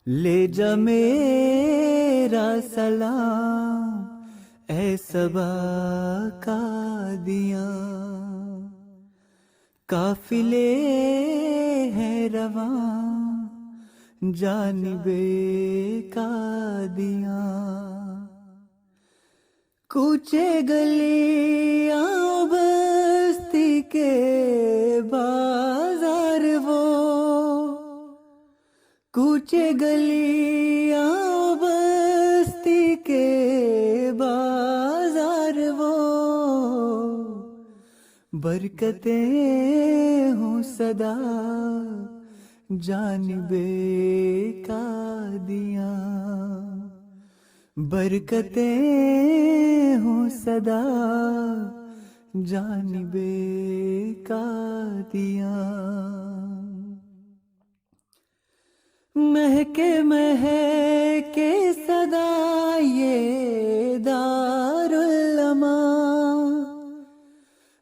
لے جا میرا سلام اے صبا کا دیا، قافلے ہیں رواں جانب قادیاں، کوچے گلیاں بستی کے بازار وہ، کوچے گلیاں بستی کے بازار وہ، برکتیں ہوں صدا جانب قادیاں، برکتیں ہوں صدا جانب قادیاں، مہکے مہکے صدا یہ دارالامان،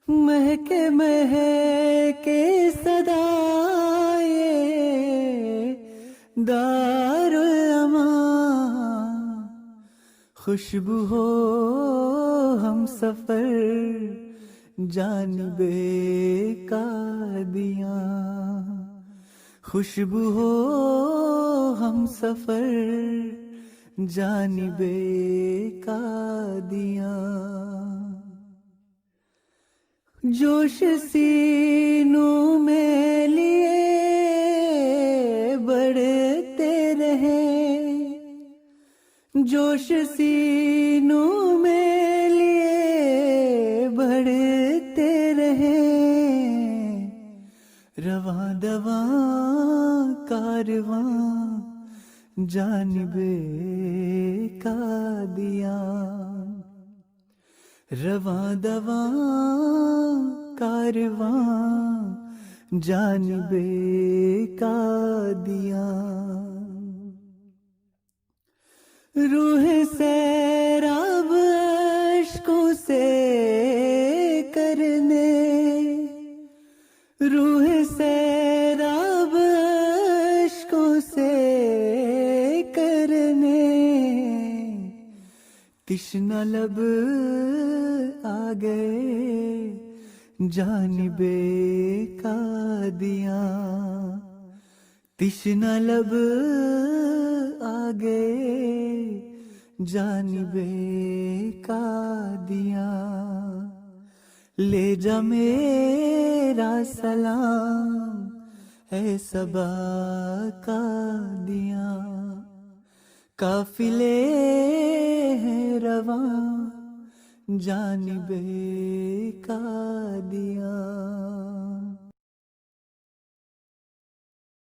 مہکے مہکے صدا یہ دارالامان، خوشبو ہو ہم سفر جانب قادیاں، خوشبو ہو ہم سفر جانب قادیاں، جوش سینوں میں لیے بڑھتے رہیں، جوش سینوں میں لیے بڑھتے رہیں، رواں دواں کارواں جانب قادیاں، رواں دواں کارواں جانب قادیاں، روح سیراب اشکوں سے کرنے، روح سیراب اشکوں سے کرنے، تشنہ لب آ گئے جانب قادیاں، تشنہ لب آ گئے جانب قادیاں، لے جا میرا سلام اے صبا قادیاں، قافلے ہیں رواں جانب قادیاں۔